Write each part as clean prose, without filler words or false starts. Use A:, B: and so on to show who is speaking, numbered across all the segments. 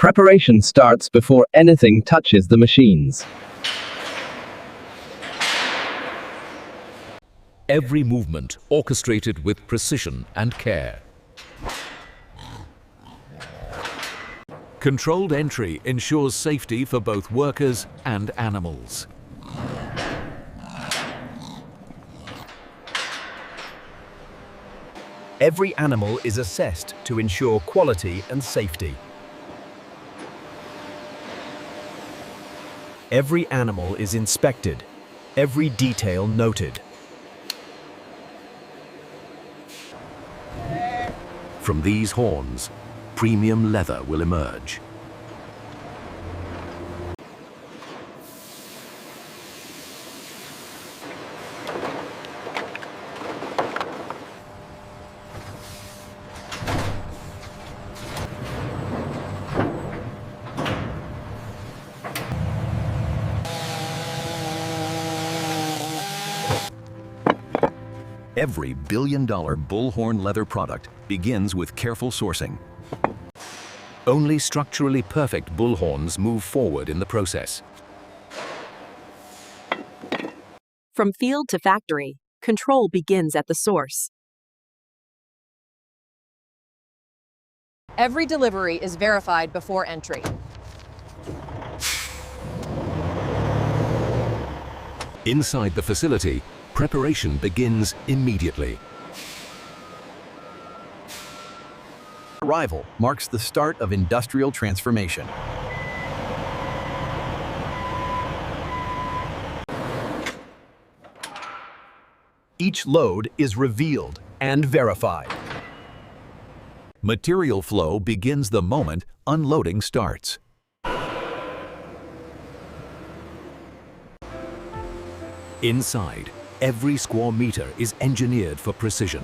A: Preparation starts before anything touches the machines.
B: Every movement orchestrated with precision and care. Controlled entry ensures safety for both workers and animals.
C: Every animal is assessed to ensure quality and safety. Every animal is inspected, every detail noted.
B: From these horns, premium leather will emerge. Every billion-dollar bullhorn leather product begins with careful sourcing. Only structurally perfect bullhorns move forward in the process.
D: From field to factory, control begins at the source.
E: Every delivery is verified before entry.
B: Inside the facility, preparation begins immediately.
C: Arrival marks the start of industrial transformation. Each load is revealed and verified.
B: Material flow begins the moment unloading starts. Inside, every square meter is engineered for precision.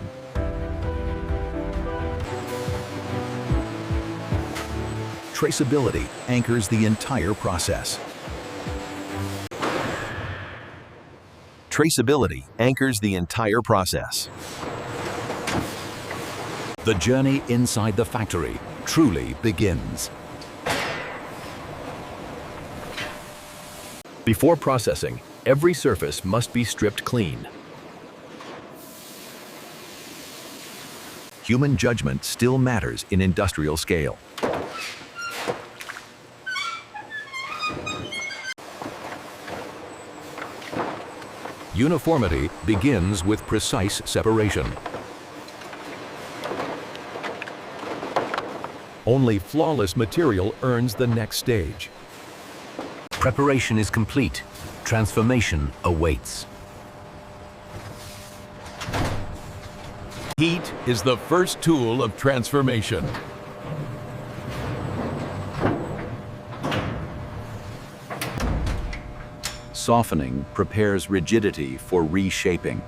B: Traceability anchors the entire process.
C: Traceability anchors the entire process.
B: The journey inside the factory truly begins.
C: Before processing, every surface must be stripped clean.
B: Human judgment still matters in industrial scale. Uniformity begins with precise separation. Only flawless material earns the next stage. Preparation is complete. Transformation awaits. Heat is the first tool of transformation.
C: Softening prepares rigidity for reshaping.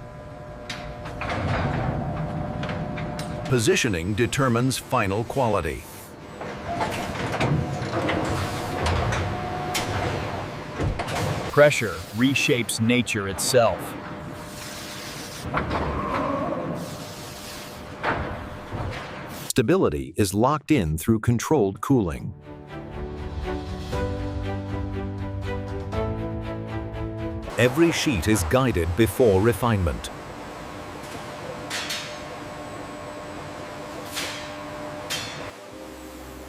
B: Positioning determines final quality.
F: Pressure reshapes nature itself.
B: Stability is locked in through controlled cooling. Every sheet is guided before refinement.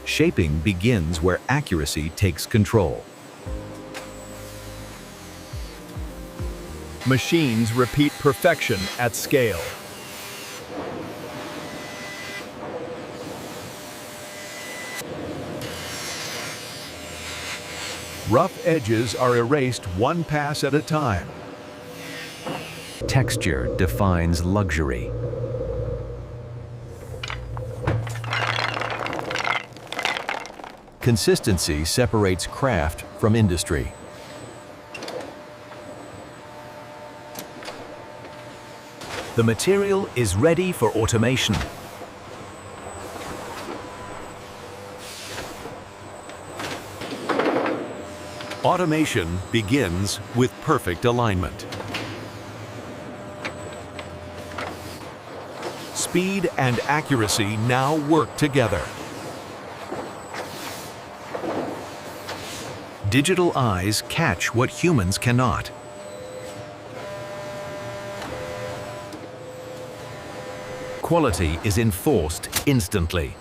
B: Shaping begins where accuracy takes control.
F: Machines repeat perfection at scale.
B: Rough edges are erased one pass at a time. Texture defines luxury. Consistency separates craft from industry. The material is ready for automation. Automation begins with perfect alignment. Speed and accuracy now work together. Digital eyes catch what humans cannot. Quality is enforced instantly.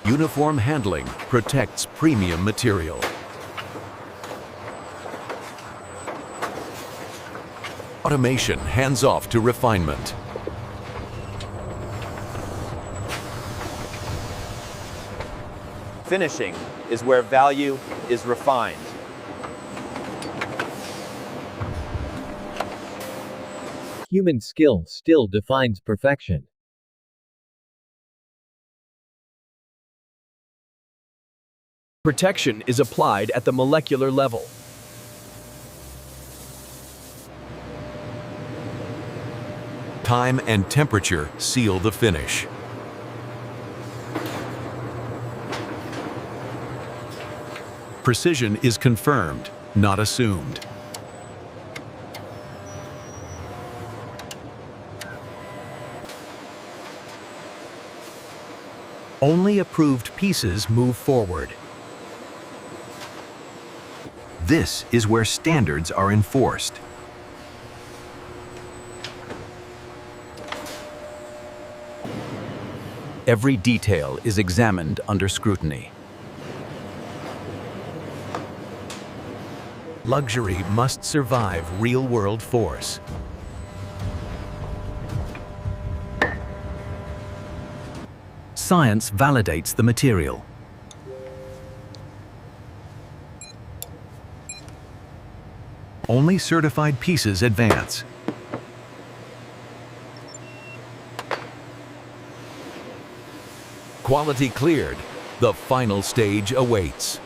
B: Uniform handling protects premium material. Automation hands off to refinement.
G: Finishing is where value is refined.
A: Human skill still defines perfection.
C: Protection is applied at the molecular level.
B: Time and temperature seal the finish. Precision is confirmed, not assumed. Only approved pieces move forward. This is where standards are enforced. Every detail is examined under scrutiny. Luxury must survive real-world force. Science validates the material. Only certified pieces advance. Quality cleared. The final stage awaits.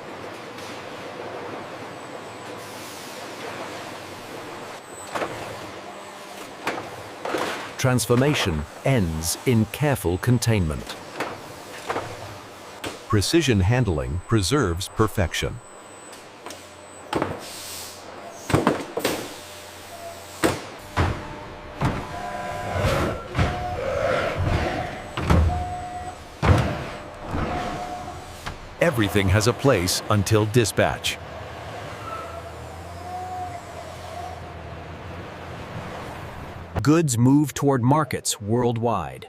B: Transformation ends in careful containment. Precision handling preserves perfection. Everything has a place until dispatch.
C: Goods move toward markets worldwide.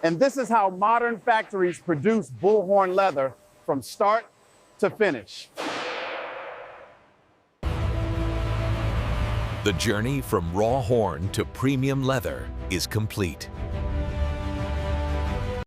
H: And this is how modern factories produce bullhorn leather from start to finish.
B: The journey from raw horn to premium leather is complete.